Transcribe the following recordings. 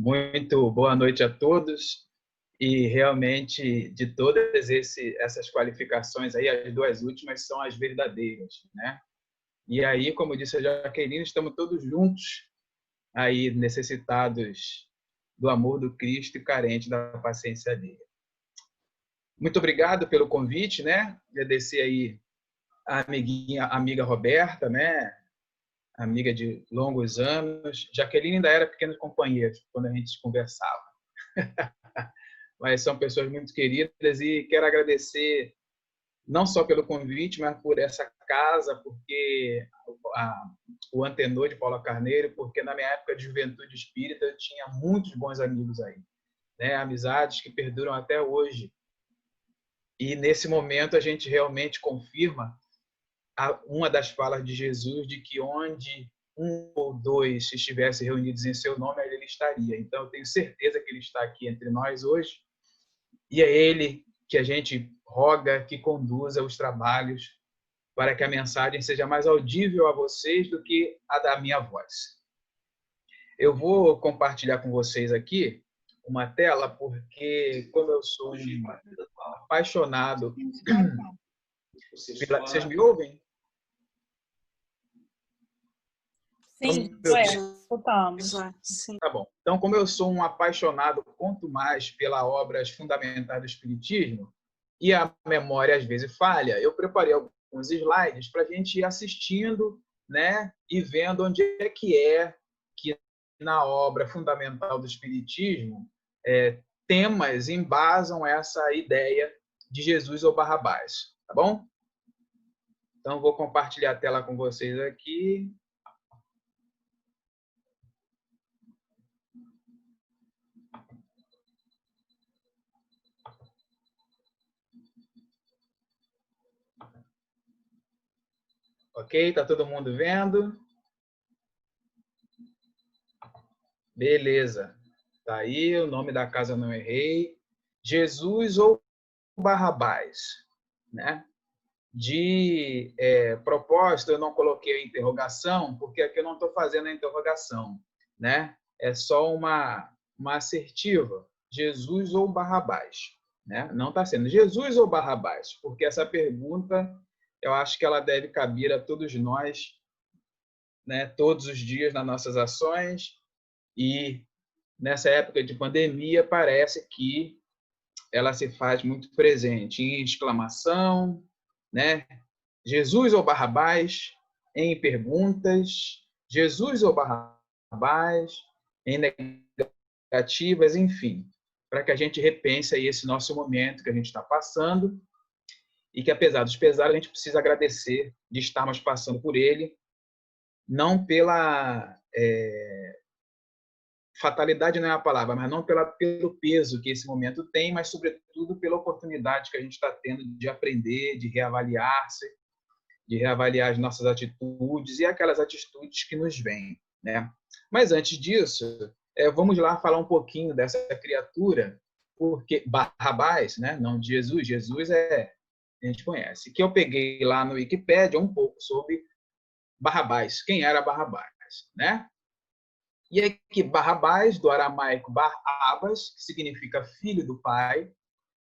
Muito boa noite a todos. E realmente, de todas essas qualificações aí, as duas últimas são as verdadeiras, né? E aí, como disse a Jaqueline, estamos todos juntos aí necessitados do amor do Cristo e carentes da paciência dele. Muito obrigado pelo convite, né? Agradecer aí a amiga Roberta, né? Amiga de longos anos. Jaqueline ainda era pequena companheira quando a gente conversava. Mas são pessoas muito queridas e quero agradecer não só pelo convite, mas por essa casa, porque o Antenor de Paula Carneiro, porque na minha época de juventude espírita eu tinha muitos bons amigos aí, né? Amizades que perduram até hoje. E nesse momento a gente realmente confirma uma das falas de Jesus de que onde um ou dois estivessem reunidos em seu nome, ele estaria. Então eu tenho certeza que ele está aqui entre nós hoje. E é ele que a gente roga que conduza os trabalhos para que a mensagem seja mais audível a vocês do que a da minha voz. Eu vou compartilhar com vocês aqui uma tela, porque como eu sou um apaixonado... Vocês me ouvem? Sim, escutamos. Tá bom. Então, como eu sou um apaixonado, quanto mais pela obras fundamentais do Espiritismo, e a memória às vezes falha, eu preparei alguns slides para a gente ir assistindo, né, e vendo onde é que na obra fundamental do Espiritismo temas embasam essa ideia de Jesus ou Barrabás, tá bom? Então, vou compartilhar a tela com vocês aqui. Ok? Tá todo mundo vendo? Beleza. Tá aí, o nome da casa eu não errei. Jesus ou Barrabás, né? De propósito, eu não coloquei a interrogação, porque aqui eu não estou fazendo a interrogação, né? É só uma assertiva. Jesus ou Barrabás, né? Não está sendo Jesus ou Barrabás, porque essa pergunta eu acho que ela deve caber a todos nós, né? Todos os dias nas nossas ações, e nessa época de pandemia parece que ela se faz muito presente em exclamação, né? Jesus ou Barrabás, em perguntas, Jesus ou Barrabás, em negativas, enfim, para que a gente repense aí esse nosso momento que a gente está passando e que, apesar dos pesares, a gente precisa agradecer de estarmos passando por ele, não pela fatalidade não é a palavra, mas não pelo peso que esse momento tem, mas, sobretudo, pela oportunidade que a gente está tendo de aprender, de reavaliar-se, de reavaliar as nossas atitudes e aquelas atitudes que nos vêm, né? Mas, antes disso, vamos lá falar um pouquinho dessa criatura, porque Barrabás, né? Não de Jesus. Jesus a gente conhece. Que eu peguei lá no Wikipédia um pouco sobre Barrabás. Quem era Barrabás, né? E aqui, Barrabás, do aramaico Bar-Abas, que significa filho do pai,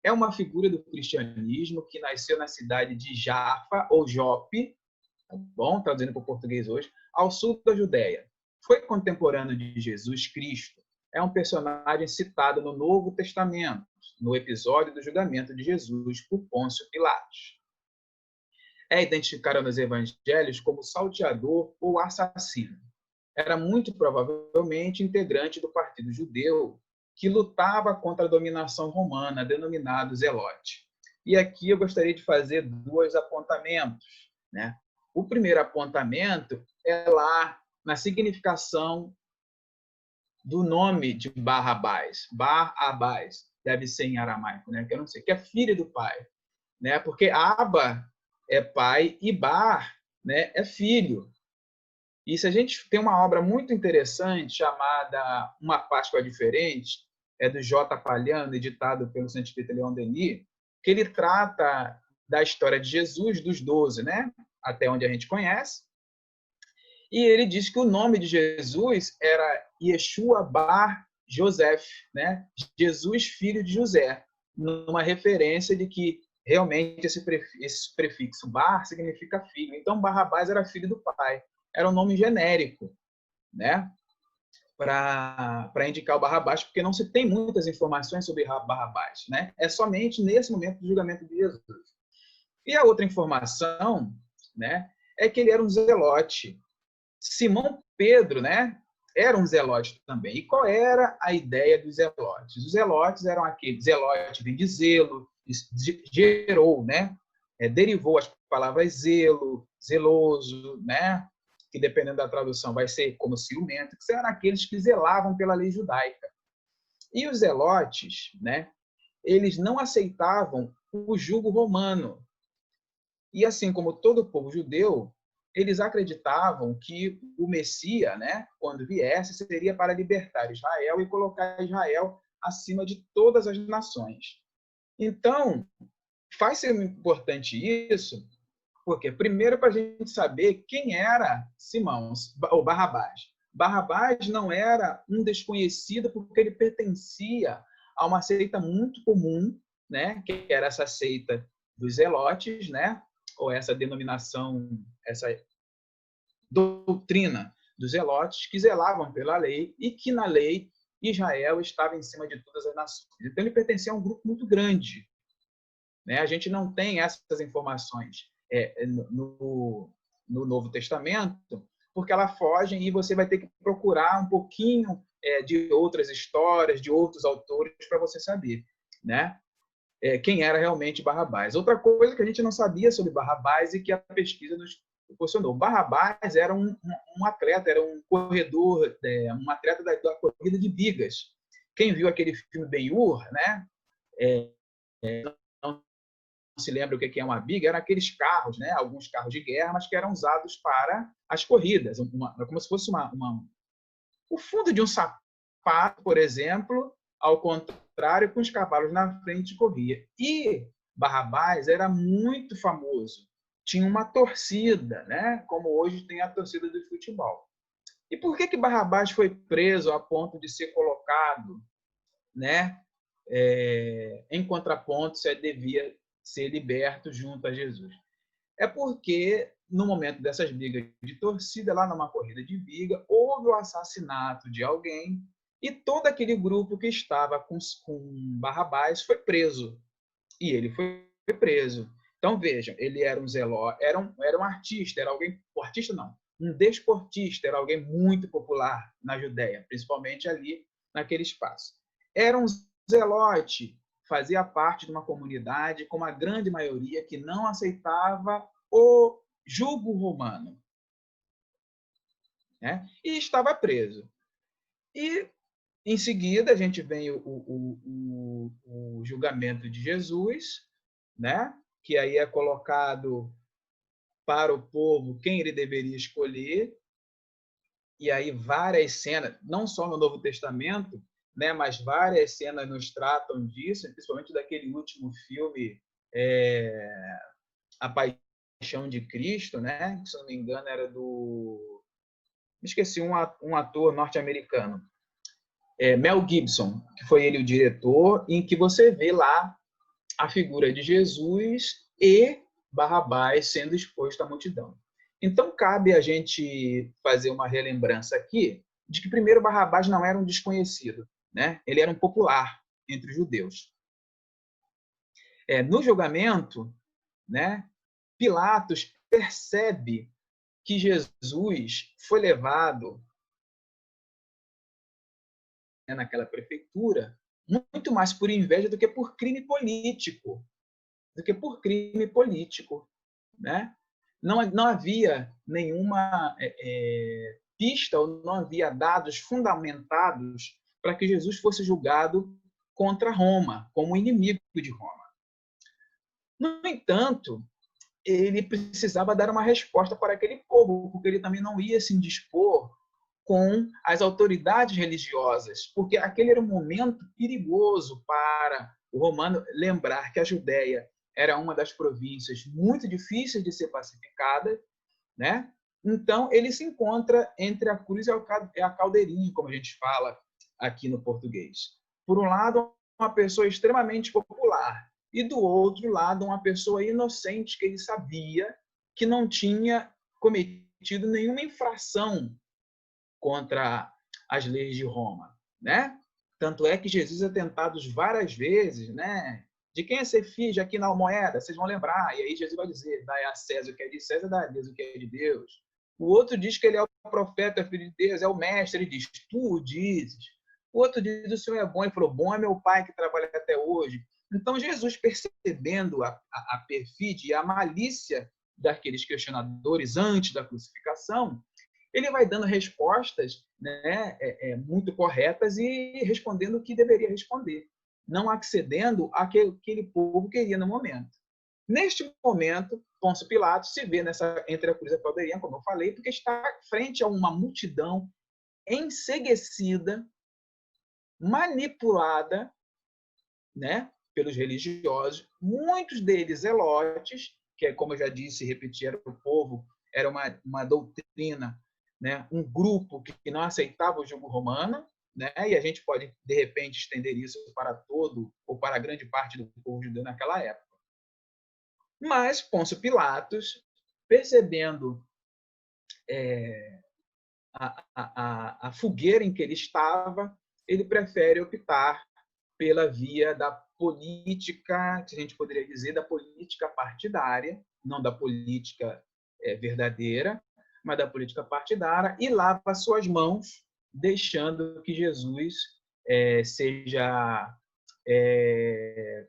é uma figura do cristianismo que nasceu na cidade de Jaffa, ou Jope, tá bom? Traduzindo para o português hoje, ao sul da Judéia. Foi contemporâneo de Jesus Cristo. É um personagem citado no Novo Testamento, no episódio do julgamento de Jesus por Pôncio Pilatos. É identificado nos evangelhos como salteador ou assassino. Era muito provavelmente integrante do partido judeu que lutava contra a dominação romana, denominado Zelote. E aqui eu gostaria de fazer dois apontamentos, né? O primeiro apontamento é lá na significação do nome de Barrabás. Barrabás deve ser em aramaico, né? Que eu não sei, que é filho do pai, né? Porque Aba é pai e Bar, né, é filho. E se a gente tem uma obra muito interessante chamada Uma Páscoa Diferente, é do J. Palhano, editado pelo Saint Espírita Leon Denis, que ele trata da história de Jesus, dos 12, né? Até onde a gente conhece. E ele diz que o nome de Jesus era Yeshua Bar José, né? Jesus, filho de José, numa referência de que realmente esse prefixo bar significa filho. Então, Barrabás era filho do pai. Era um nome genérico, né? Para indicar o Barrabás, porque não se tem muitas informações sobre Barrabás, né? É somente nesse momento do julgamento de Jesus. E a outra informação, né, é que ele era um zelote. Simão Pedro, né, era um zelote também. E qual era a ideia dos zelotes? Os zelotes eram aqueles, zelote vem de zelo, gerou, né, derivou as palavras zelo, zeloso, né, que dependendo da tradução vai ser como ciumento, que eram aqueles que zelavam pela lei judaica. E os zelotes, né, eles não aceitavam o jugo romano. E assim como todo o povo judeu, eles acreditavam que o Messias, né, quando viesse, seria para libertar Israel e colocar Israel acima de todas as nações. Então, faz ser importante isso, porque primeiro para a gente saber quem era Simão, ou Barrabás. Barrabás não era um desconhecido porque ele pertencia a uma seita muito comum, né, que era essa seita dos zelotes, né, ou essa denominação, essa doutrina dos zelotes que zelavam pela lei e que na lei Israel estava em cima de todas as nações. Então ele pertencia a um grupo muito grande, né? A gente não tem essas informações no Novo Testamento, porque elas fogem e você vai ter que procurar um pouquinho de outras histórias, de outros autores para você saber, né? Quem era realmente Barrabás. Outra coisa que a gente não sabia sobre Barrabás e que a pesquisa nos proporcionou. Barrabás era um atleta, era um corredor, um atleta da corrida de bigas. Quem viu aquele filme Ben-Hur, né? Não se lembra o que é uma biga, eram aqueles carros, né? Alguns carros de guerra, mas que eram usados para as corridas. Como se fosse o fundo de um sapato, por exemplo, ao contrário, com os cavalos na frente corria. E Barrabás era muito famoso. Tinha uma torcida, né? Como hoje tem a torcida do futebol. E por que Barrabás foi preso a ponto de ser colocado, né, em contraponto se devia ser liberto junto a Jesus? É porque, no momento dessas brigas de torcida, lá numa corrida de biga, houve o assassinato de alguém e todo aquele grupo que estava com Barrabás foi preso. E ele foi preso. Então, vejam, ele era um zelote, era um artista, era alguém... Artista não, um desportista, era alguém muito popular na Judéia, principalmente ali naquele espaço. Era um zelote, fazia parte de uma comunidade com uma grande maioria que não aceitava o jugo romano, né? E estava preso. E, em seguida, a gente vem o julgamento de Jesus, né? Que aí é colocado para o povo quem ele deveria escolher, e aí várias cenas, não só no Novo Testamento, né, mas várias cenas nos tratam disso, principalmente daquele último filme, A Paixão de Cristo, né, que, se não me engano, era do... Esqueci, um ator norte-americano, Mel Gibson, que foi ele o diretor, em que você vê lá a figura de Jesus e Barrabás sendo exposto à multidão. Então, cabe a gente fazer uma relembrança aqui de que, primeiro, Barrabás não era um desconhecido, né? Ele era um popular entre os judeus. No julgamento, né, Pilatos percebe que Jesus foi levado naquela prefeitura muito mais por inveja do que por crime político. Né? Não havia nenhuma pista ou não havia dados fundamentados para que Jesus fosse julgado contra Roma, como inimigo de Roma. No entanto, ele precisava dar uma resposta para aquele povo, porque ele também não ia se indispor com as autoridades religiosas, porque aquele era um momento perigoso para o romano. Lembrar que a Judéia era uma das províncias muito difíceis de ser pacificada, né? Então, ele se encontra entre a cruz e a caldeirinha, como a gente fala, aqui no português. Por um lado, uma pessoa extremamente popular, e do outro lado, uma pessoa inocente que ele sabia que não tinha cometido nenhuma infração contra as leis de Roma, né? Tanto é que Jesus é tentado várias vezes, né? De quem é ser filho aqui na Almoeda? Vocês vão lembrar. E aí Jesus vai dizer: dai a César o que é de César, dai a Deus o que é de Deus. O outro diz que ele é o profeta, filho de Deus, é o mestre. Ele diz: tu o dizes. O outro diz: o Senhor é bom. Ele falou: bom é meu Pai que trabalha até hoje. Então Jesus, percebendo a perfídia e a malícia daqueles questionadores antes da crucificação, ele vai dando respostas, né, muito corretas e respondendo o que deveria responder, não accedendo ao que aquele povo queria no momento. Neste momento, Pôncio Pilatos se vê entre a cruz e a caldeirinha, como eu falei, porque está frente a uma multidão enceguecida, manipulada, né, pelos religiosos, muitos deles zelotes, que, como eu já disse e repeti, era o povo, era uma doutrina, né, um grupo que não aceitava o jugo romano, né, e a gente pode, de repente, estender isso para todo ou para grande parte do povo judeu naquela época. Mas Pôncio Pilatos, percebendo a fogueira em que ele estava, ele prefere optar pela via da política, que a gente poderia dizer, da política partidária, não da política verdadeira, mas da política partidária, e lava suas mãos, deixando que Jesus seja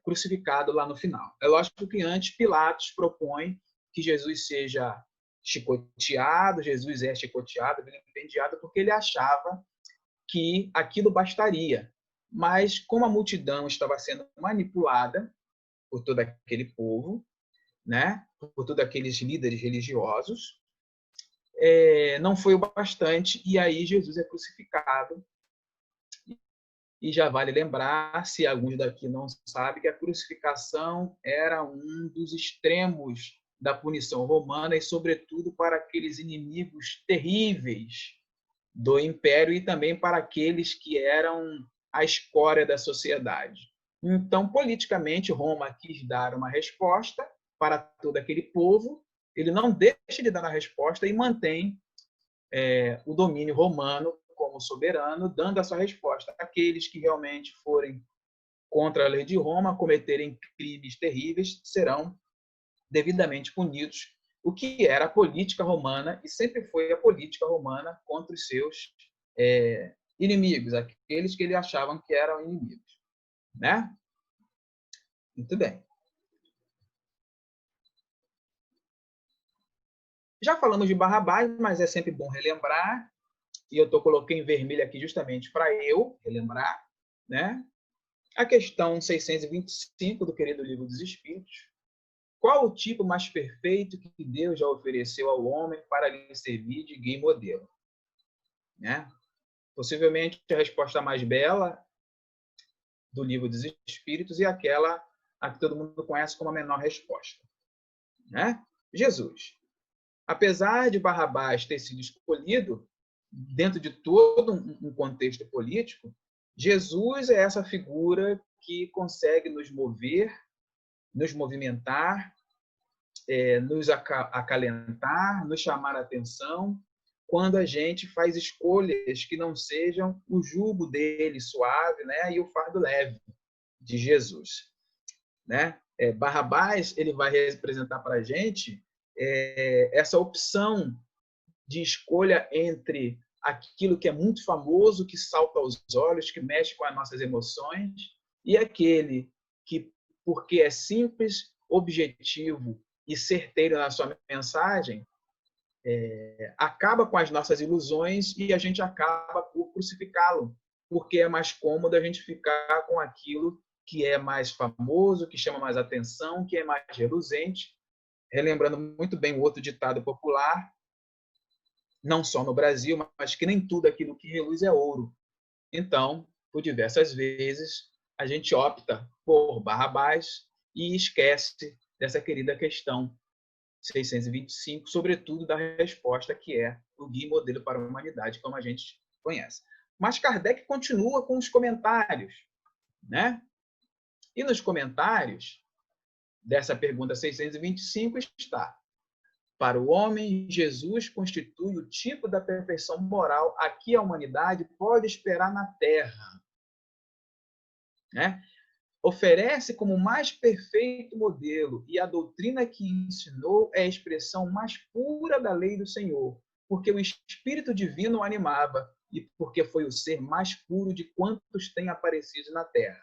crucificado lá no final. É lógico que antes Pilatos propõe que Jesus seja chicoteado, Jesus é chicoteado, vilipendiado, porque ele achava que aquilo bastaria. Mas como a multidão estava sendo manipulada por todo aquele povo, né, por todos aqueles líderes religiosos, não foi o bastante, e aí Jesus é crucificado. E já vale lembrar, se alguns daqui não sabem, que a crucificação era um dos extremos da punição romana, e sobretudo para aqueles inimigos terríveis do império e também para aqueles que eram a escória da sociedade. Então, politicamente, Roma quis dar uma resposta para todo aquele povo, ele não deixa de dar a resposta e mantém o domínio romano como soberano, dando a sua resposta. Aqueles que realmente forem contra a lei de Roma, cometerem crimes terríveis, serão devidamente punidos, o que era a política romana, e sempre foi a política romana contra os seus inimigos, aqueles que eles achavam que eram inimigos. Né? Muito bem. Já falamos de Barrabás, mas é sempre bom relembrar, e eu coloquei em vermelho aqui justamente para eu relembrar, né? A questão 625 do Querido Livro dos Espíritos. Qual o tipo mais perfeito que Deus já ofereceu ao homem para lhe servir de guia e modelo? Né? Possivelmente a resposta mais bela do Livro dos Espíritos e aquela a que todo mundo conhece como a menor resposta. Né? Jesus. Apesar de Barrabás ter sido escolhido dentro de todo um contexto político, Jesus é essa figura que consegue nos mover, nos movimentar, nos acalentar, nos chamar a atenção, quando a gente faz escolhas que não sejam o jugo dele suave, né, e o fardo leve de Jesus. Né? Barrabás ele vai representar para a gente essa opção de escolha entre aquilo que é muito famoso, que salta aos olhos, que mexe com as nossas emoções, e aquele que, porque é simples, objetivo e certeiro na sua mensagem, acaba com as nossas ilusões e a gente acaba por crucificá-lo, porque é mais cômodo a gente ficar com aquilo que é mais famoso, que chama mais atenção, que é mais reluzente. Relembrando muito bem o outro ditado popular, não só no Brasil, mas que nem tudo aquilo que reluz é ouro. Então, por diversas vezes, a gente opta por Barrabás e esquece dessa querida questão 625, sobretudo da resposta que é o guia e modelo para a humanidade, como a gente conhece. Mas Kardec continua com os comentários, né? E nos comentários dessa pergunta 625 está: para o homem, Jesus constitui o tipo da perfeição moral a que a humanidade pode esperar na Terra, né? Oferece como mais perfeito modelo, e a doutrina que ensinou é a expressão mais pura da lei do Senhor, porque o Espírito Divino o animava e porque foi o ser mais puro de quantos têm aparecido na Terra.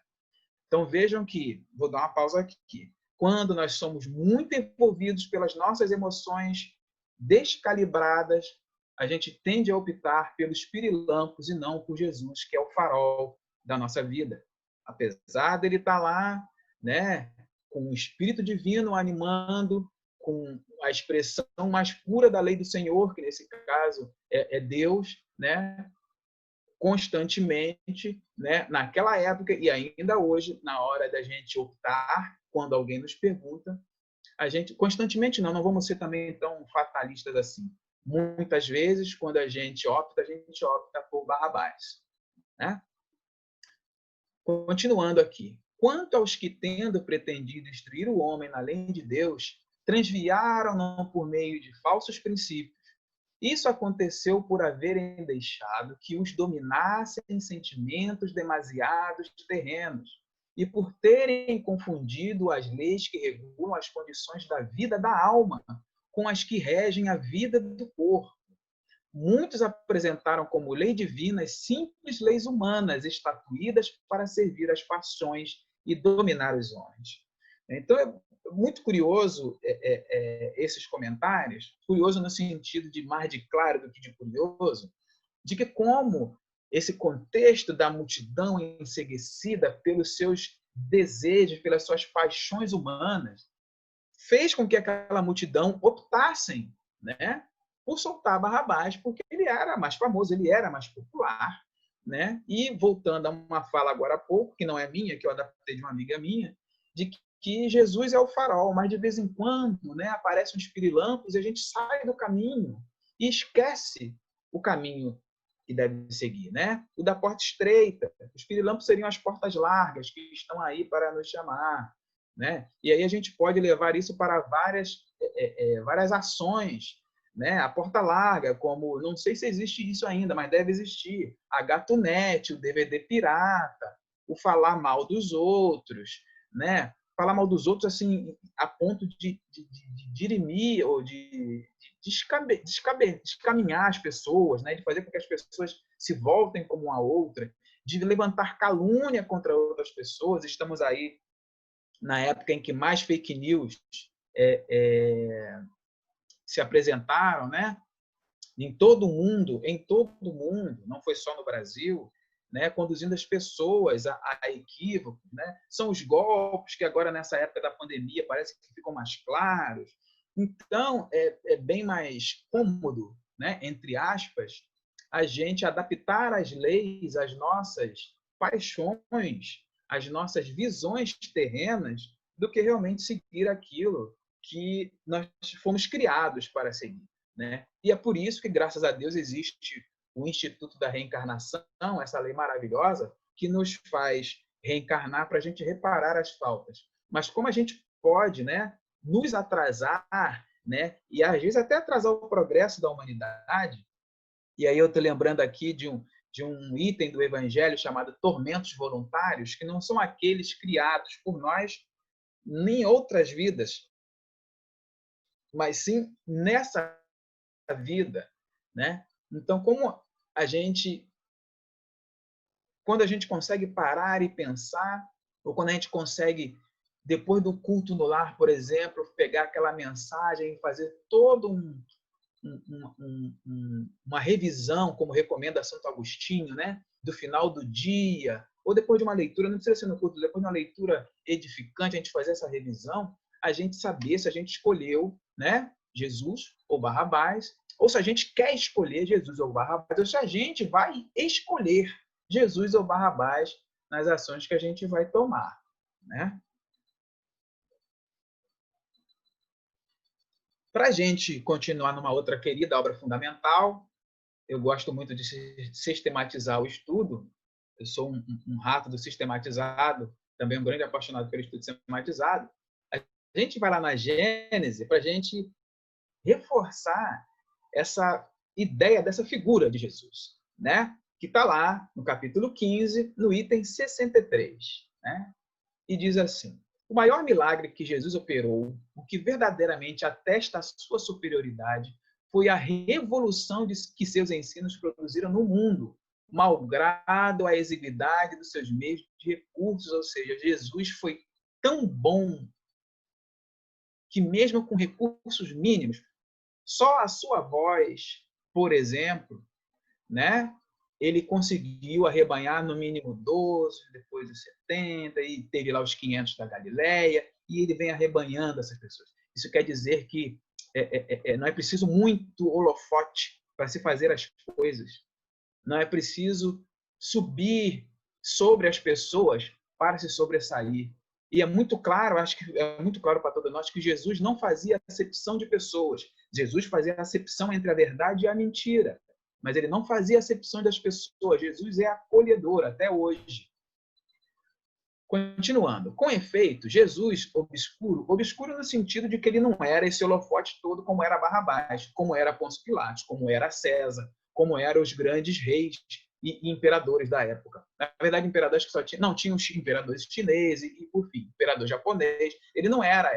Então vejam que, vou dar uma pausa aqui, quando nós somos muito envolvidos pelas nossas emoções descalibradas, a gente tende a optar pelos pirilampos e não por Jesus, que é o farol da nossa vida. Apesar dele estar lá, né, com o Espírito Divino animando, com a expressão mais pura da lei do Senhor, que nesse caso é Deus, né, constantemente, né, naquela época e ainda hoje, na hora da gente optar, quando alguém nos pergunta, a gente constantemente não vamos ser também tão fatalistas assim. Muitas vezes, quando a gente opta por Barrabás, né? Continuando aqui. Quanto aos que, tendo pretendido instruir o homem na lei de Deus, transviaram-no por meio de falsos princípios, isso aconteceu por haverem deixado que os dominassem sentimentos demasiados terrenos e por terem confundido as leis que regulam as condições da vida da alma com as que regem a vida do corpo. Muitos apresentaram como lei divina as simples leis humanas estatuídas para servir às paixões e dominar os homens. Então, é muito curioso esses comentários, curioso no sentido de mais de claro do que de curioso, de que como esse contexto da multidão enseguecida pelos seus desejos, pelas suas paixões humanas, fez com que aquela multidão optassem, né, por soltar Barrabás, porque ele era mais famoso, ele era mais popular, né? E voltando a uma fala agora há pouco, que não é minha, que eu adaptei de uma amiga minha, de que Jesus é o farol, mas de vez em quando, né, aparecem uns pirilampos e a gente sai do caminho e esquece o caminho que deve seguir, né? O da porta estreita. Os pirilampos seriam as portas largas que estão aí para nos chamar, né? E aí a gente pode levar isso para várias ações, né? A porta larga, como não sei se existe isso ainda, mas deve existir. A Gatunete, o DVD pirata, o falar mal dos outros, né? Falar mal dos outros assim a ponto de dirimir ou de descaminhar as pessoas, né? De fazer com que as pessoas se voltem como uma outra, de levantar calúnia contra outras pessoas. Estamos aí na época em que mais fake news se apresentaram, né? Em todo mundo, não foi só no Brasil, né? Conduzindo as pessoas a equívocos, né? São os golpes que agora nessa época da pandemia parece que ficam mais claros. Então é bem mais cômodo, né? Entre aspas, a gente adaptar as leis às nossas paixões, às nossas visões terrenas, do que realmente seguir aquilo que nós fomos criados para seguir, né? E é por isso que, graças a Deus, existe o Instituto da Reencarnação, essa lei maravilhosa, que nos faz reencarnar para a gente reparar as faltas. Mas como a gente pode, né, nos atrasar, né, e às vezes até atrasar o progresso da humanidade, e aí eu estou lembrando aqui de um item do Evangelho chamado tormentos voluntários, que não são aqueles criados por nós nem outras vidas, mas sim nessa vida, né? Então, quando a gente consegue parar e pensar, ou quando a gente consegue, depois do culto no lar, por exemplo, pegar aquela mensagem e fazer todo uma revisão, como recomenda Santo Agostinho, né? Do final do dia, ou depois de uma leitura, não precisa ser no culto, depois de uma leitura edificante, a gente fazer essa revisão, a gente saber se a gente escolheu, né, Jesus ou Barrabás, ou se a gente quer escolher Jesus ou Barrabás, ou se a gente vai escolher Jesus ou Barrabás nas ações que a gente vai tomar, né? Para a gente continuar numa outra querida obra fundamental, eu gosto muito de sistematizar o estudo. Eu sou um rato do sistematizado, também um grande apaixonado pelo estudo sistematizado. A gente vai lá na Gênese para a gente reforçar essa ideia dessa figura de Jesus, né? Que está lá no capítulo 15, no item 63, né? E diz assim: o maior milagre que Jesus operou, o que verdadeiramente atesta a sua superioridade, foi a revolução que seus ensinos produziram no mundo, malgrado a exiguidade dos seus meios de recursos. Ou seja, Jesus foi tão bom que, mesmo com recursos mínimos, só a sua voz, por exemplo, né? Ele conseguiu arrebanhar no mínimo 12, depois os 70, e teve lá os 500 da Galileia, e ele vem arrebanhando essas pessoas. Isso quer dizer que não é preciso muito holofote para se fazer as coisas. Não é preciso subir sobre as pessoas para se sobressair. E é muito claro, acho que é muito claro para todos nós, que Jesus não fazia acepção de pessoas. Jesus fazia acepção entre a verdade e a mentira. Mas ele não fazia acepção das pessoas. Jesus é acolhedor até hoje. Continuando. Com efeito, Jesus obscuro no sentido de que ele não era esse holofote todo como era Barrabás, como era Pôncio Pilatos, como era César, como eram os grandes reis e imperadores da época. Na verdade, imperadores que só tinham, não tinham imperadores chineses e, por fim, imperador japonês. Ele não era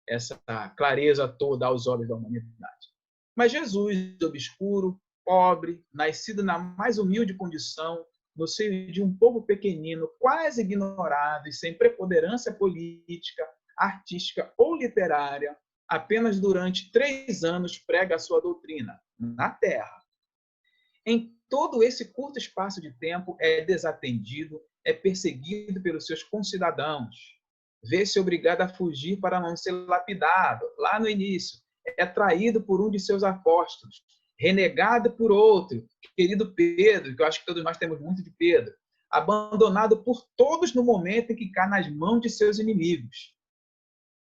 essa clareza toda aos olhos da humanidade. Mas Jesus, obscuro, pobre, nascido na mais humilde condição, no seio de um povo pequenino, quase ignorado e sem preponderância política, artística ou literária, apenas durante 3 anos prega a sua doutrina na Terra. Em todo esse curto espaço de tempo é desatendido, é perseguido pelos seus concidadãos, vê-se obrigado a fugir para não ser lapidado, lá no início, é traído por um de seus apóstolos, renegado por outro, querido Pedro, que eu acho que todos nós temos muito de Pedro, abandonado por todos no momento em que cai nas mãos de seus inimigos.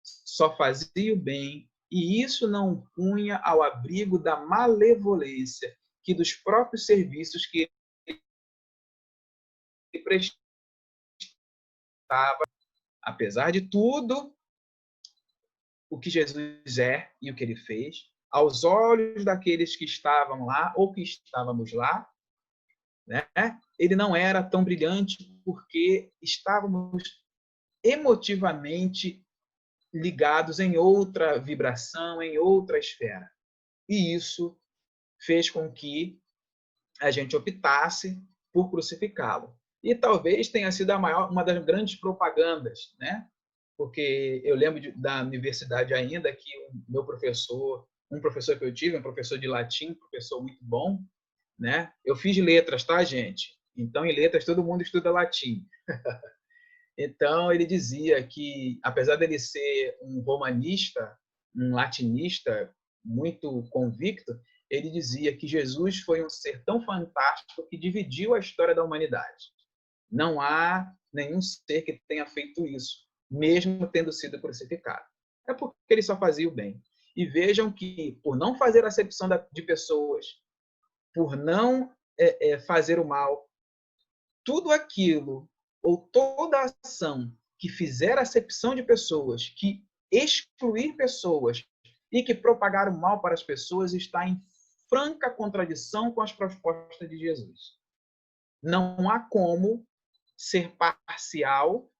Só fazia o bem, e isso não punha ao abrigo da malevolência que dos próprios serviços que ele prestava. Apesar de tudo o que Jesus é e o que ele fez, aos olhos daqueles que estavam lá ou que estávamos lá, né? Ele não era tão brilhante porque estávamos emotivamente ligados em outra vibração, em outra esfera. E isso fez com que a gente optasse por crucificá-lo. E talvez tenha sido uma das grandes propagandas, né? Porque eu lembro da universidade ainda que um professor que eu tive, um professor de latim, professor muito bom, né? Eu fiz letras, tá, gente? Então, em letras, todo mundo estuda latim. Então, ele dizia que, apesar dele ser um romanista, um latinista muito convicto, ele dizia que Jesus foi um ser tão fantástico que dividiu a história da humanidade. Não há nenhum ser que tenha feito isso, mesmo tendo sido crucificado. É porque ele só fazia o bem. E vejam que, por não fazer acepção de pessoas, por não fazer o mal, tudo aquilo ou toda ação que fizer acepção de pessoas, que excluir pessoas e que propagar o mal para as pessoas está em franca contradição com as propostas de Jesus. Não há como ser parcial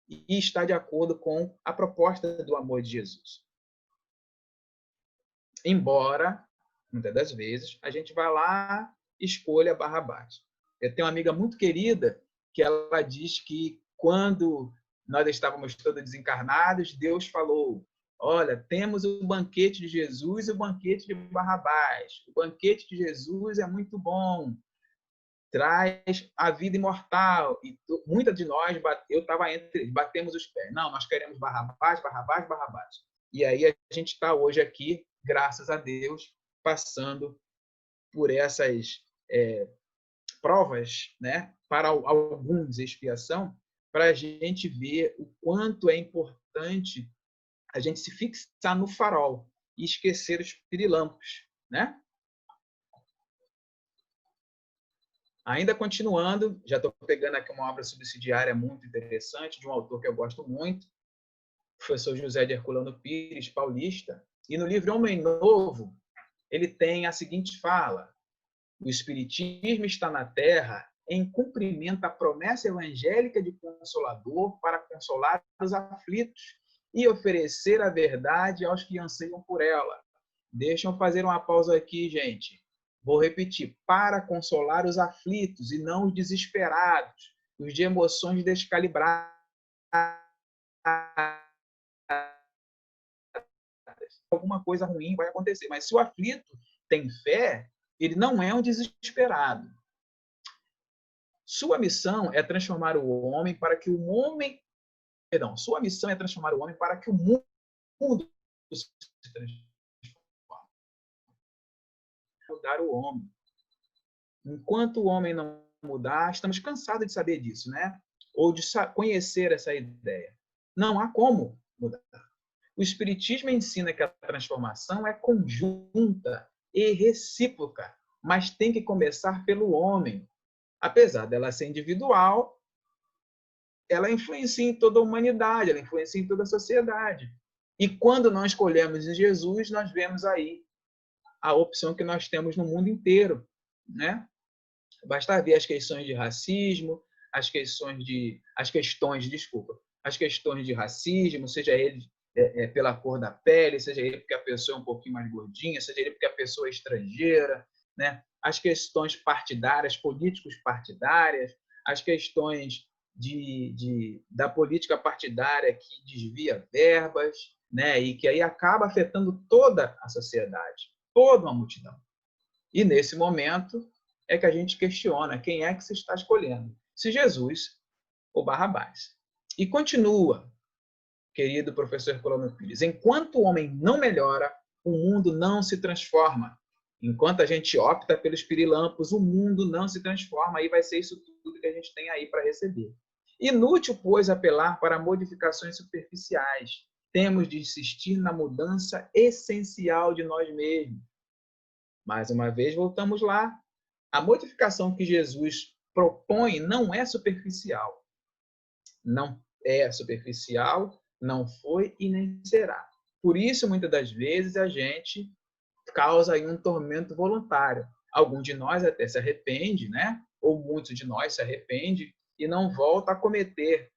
e estar de acordo com a proposta do amor de Jesus. Embora, muitas das vezes, a gente vá lá e escolha Barrabás. Eu tenho uma amiga muito querida que ela diz que quando nós estávamos todos desencarnados, Deus falou: olha, temos o banquete de Jesus e o banquete de Barrabás. O banquete de Jesus é muito bom, traz a vida imortal. E muita de nós, eu estava entre, batemos os pés. Não, nós queremos Barrabás, Barrabás, Barrabás. E aí a gente está hoje aqui, graças a Deus, passando por essas provas, né? Para alguns, expiação, para a gente ver o quanto é importante a gente se fixar no farol e esquecer os pirilampos, né? Ainda continuando, já estou pegando aqui uma obra subsidiária muito interessante, de um autor que eu gosto muito, o professor José de Herculano Pires, paulista, e no livro Homem Novo, ele tem a seguinte fala: o Espiritismo está na Terra em cumprimento à promessa evangélica de Consolador para consolar os aflitos e oferecer a verdade aos que anseiam por ela. Deixa eu fazer uma pausa aqui, gente. Vou repetir: para consolar os aflitos e não os desesperados, os de emoções descalibradas. Alguma coisa ruim vai acontecer. Mas se o aflito tem fé, ele não é um desesperado. Sua missão é transformar o homem para que o homem... Perdão, sua missão é transformar o homem para que o mundo se transforme. Mudar o homem. Enquanto o homem não mudar, estamos cansados de saber disso, né? Ou de conhecer essa ideia. Não há como mudar. O Espiritismo ensina que a transformação é conjunta e recíproca, mas tem que começar pelo homem. Apesar dela ser individual, ela influencia em toda a humanidade, ela influencia em toda a sociedade. E quando nós escolhemos em Jesus, nós vemos aí a opção que nós temos no mundo inteiro, né? Basta ver as questões de racismo, as questões de racismo, seja ele pela cor da pele, seja ele porque a pessoa é um pouquinho mais gordinha, seja ele porque a pessoa é estrangeira, né? As questões partidárias, políticos partidárias, as questões da política partidária que desvia verbas, né? E que aí acaba afetando toda a sociedade, toda uma multidão. E nesse momento é que a gente questiona quem é que se está escolhendo, se Jesus ou Barrabás. E continua, querido professor Herculano Pires, enquanto o homem não melhora, o mundo não se transforma. Enquanto a gente opta pelos pirilampos, o mundo não se transforma, e vai ser isso tudo que a gente tem aí para receber. Inútil, pois, apelar para modificações superficiais. Temos de insistir na mudança essencial de nós mesmos. Mais uma vez, voltamos lá. A modificação que Jesus propõe não é superficial. Não é superficial, não foi e nem será. Por isso, muitas das vezes, a gente causa aí um tormento voluntário. Algum de nós até se arrepende, né? Ou muitos de nós se arrepende e não volta a cometer,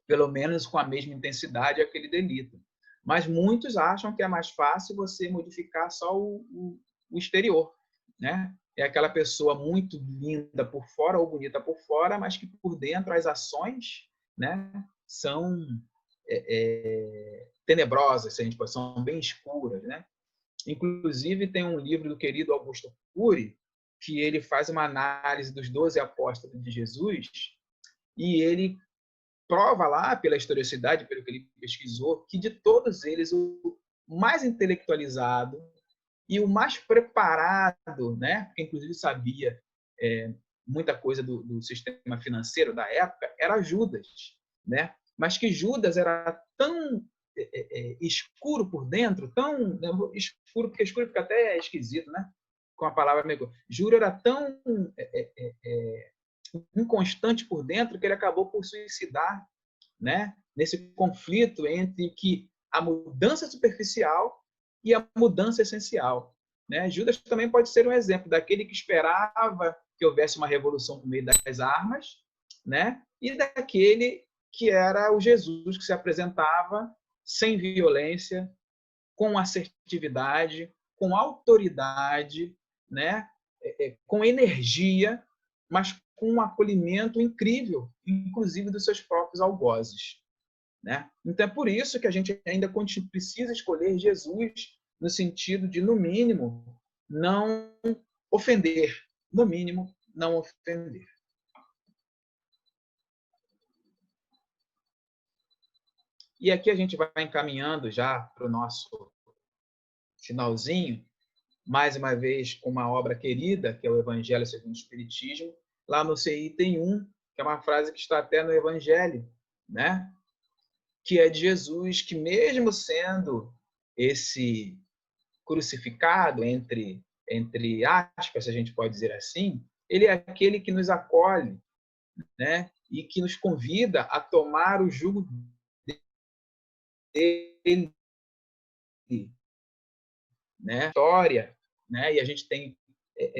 pelo menos com a mesma intensidade, aquele delito. Mas muitos acham que é mais fácil você modificar só o exterior, né? É aquela pessoa muito linda por fora ou bonita por fora, mas que por dentro as ações, né, são tenebrosas, se a gente pode, são bem escuras, né? Inclusive, tem um livro do querido Augusto Cury, que ele faz uma análise dos 12 apóstolos de Jesus, e ele prova lá, pela historicidade, pelo que ele pesquisou, que de todos eles, o mais intelectualizado e o mais preparado, né, que inclusive sabia muita coisa do sistema financeiro da época, era Judas, né? Mas que Judas era tão escuro por dentro, tão escuro, porque escuro fica até esquisito, né? Com a palavra meio... Juro era tão inconstante por dentro que ele acabou por suicidar, né? Nesse conflito entre que a mudança superficial e a mudança essencial, né? Judas também pode ser um exemplo daquele que esperava que houvesse uma revolução por meio das armas, né? E daquele que era o Jesus que se apresentava sem violência, com assertividade, com autoridade, né? Com energia, mas com um acolhimento incrível, inclusive dos seus próprios algozes, né? Então é por isso que a gente ainda precisa escolher Jesus no sentido de, no mínimo, não ofender. No mínimo, não ofender. E aqui a gente vai encaminhando já para o nosso finalzinho, mais uma vez com uma obra querida, que é o Evangelho segundo o Espiritismo. Lá no CI tem que é uma frase que está até no Evangelho, né? Que é de Jesus, que mesmo sendo esse crucificado, entre aspas, a gente pode dizer assim, ele é aquele que nos acolhe, né? E que nos convida a tomar o jugo dele, né? História, né? E a gente tem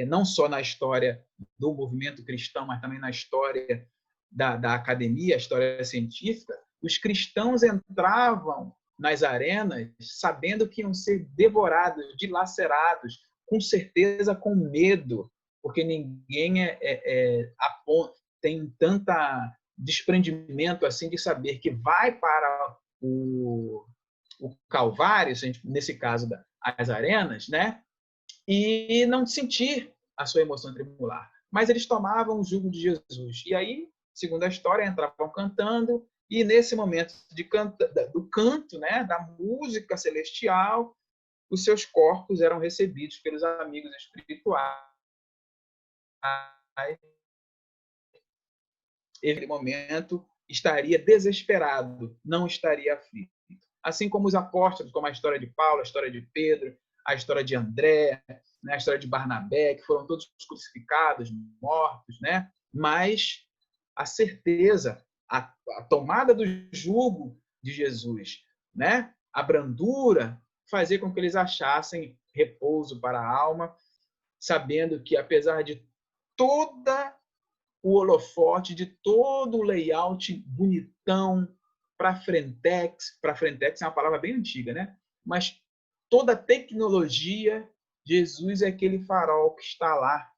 não só na história do movimento cristão, mas também na história da academia, a história científica, os cristãos entravam nas arenas sabendo que iam ser devorados, dilacerados, com certeza com medo, porque ninguém tem tanta desprendimento assim de saber que vai para o Calvário, nesse caso as arenas, né? E não sentir a sua emoção tremular. Mas eles tomavam o jugo de Jesus. E aí, segundo a história, entravam cantando, e nesse momento do canto, né, da música celestial, os seus corpos eram recebidos pelos amigos espirituais. Naquele momento, estaria desesperado, não estaria aflito. Assim como os apóstolos, como a história de Paulo, a história de Pedro, a história de André, né, a história de Barnabé, que foram todos crucificados, mortos, né? Mas a certeza, a tomada do jugo de Jesus, né? A brandura, fazia com que eles achassem repouso para a alma, sabendo que, apesar de toda o holofote, de todo o layout bonitão para a Frentex é uma palavra bem antiga, né? Mas toda a tecnologia, Jesus é aquele farol que está lá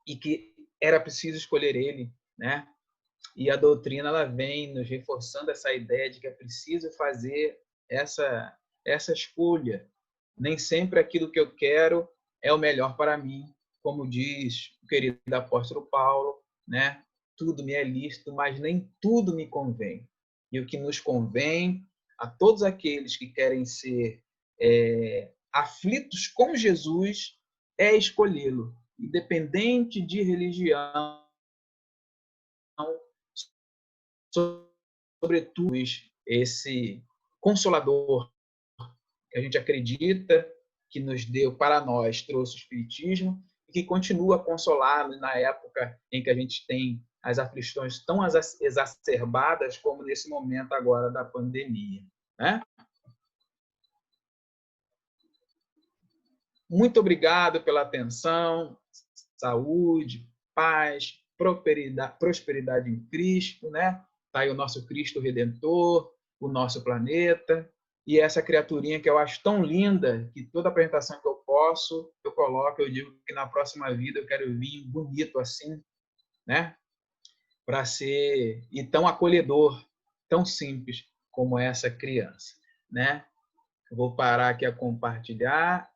e que era preciso escolher ele, né? E a doutrina ela vem nos reforçando essa ideia de que é preciso fazer essa escolha. Nem sempre aquilo que eu quero é o melhor para mim, como diz o querido apóstolo Paulo, né? Tudo me é lícito, mas nem tudo me convém. E o que nos convém a todos aqueles que querem ser aflitos com Jesus é escolhê-lo, independente de religião, sobretudo esse consolador que a gente acredita que nos deu para nós, trouxe o Espiritismo e que continua a consolar na época em que a gente tem as aflições tão exacerbadas como nesse momento agora da pandemia, né? Muito obrigado pela atenção, saúde, paz, prosperidade em Cristo, né? Está aí o nosso Cristo Redentor, o nosso planeta, e essa criaturinha que eu acho tão linda, que toda apresentação que eu posso, eu coloco, eu digo que na próxima vida eu quero vir bonito assim, né? Para ser e tão acolhedor, tão simples como essa criança, né? Eu vou parar aqui a compartilhar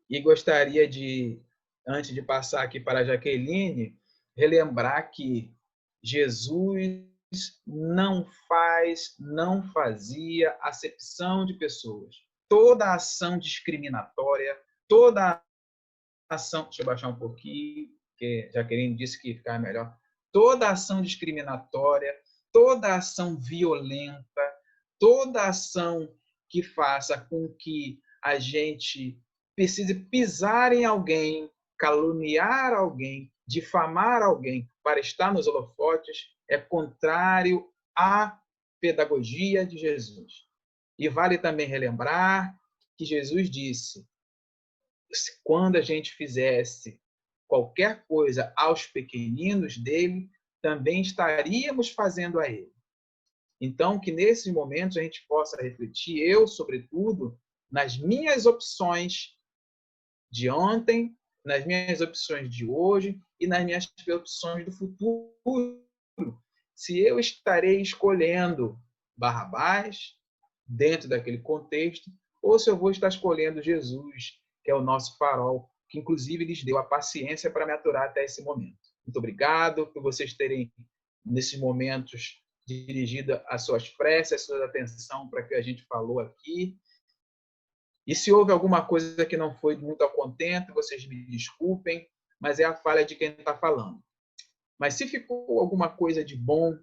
e gostaria de, antes de passar aqui para a Jaqueline, relembrar que Jesus não fazia acepção de pessoas. Toda ação discriminatória, toda ação... Deixa eu baixar um pouquinho, porque Jaqueline disse que ficava melhor. Toda ação discriminatória, toda ação violenta, toda ação que faça com que a gente precise pisar em alguém, caluniar alguém, difamar alguém para estar nos holofotes, é contrário à pedagogia de Jesus. E vale também relembrar que Jesus disse: quando a gente fizesse qualquer coisa aos pequeninos dele, também estaríamos fazendo a ele. Então, que nesses momentos a gente possa refletir, eu, sobretudo, nas minhas opções de ontem, nas minhas opções de hoje e nas minhas opções do futuro. Se eu estarei escolhendo Barrabás dentro daquele contexto, ou se eu vou estar escolhendo Jesus, que é o nosso farol, que inclusive lhes deu a paciência para me aturar até esse momento. Muito obrigado por vocês terem, nesses momentos, dirigido as suas preces, a sua atenção para o que a gente falou aqui. E se houve alguma coisa que não foi muito ao contento, vocês me desculpem, mas é a falha de quem está falando. Mas se ficou alguma coisa de bom,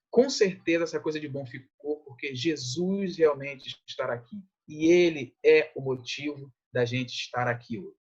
com certeza essa coisa de bom ficou porque Jesus realmente está aqui. E ele é o motivo da gente estar aqui hoje.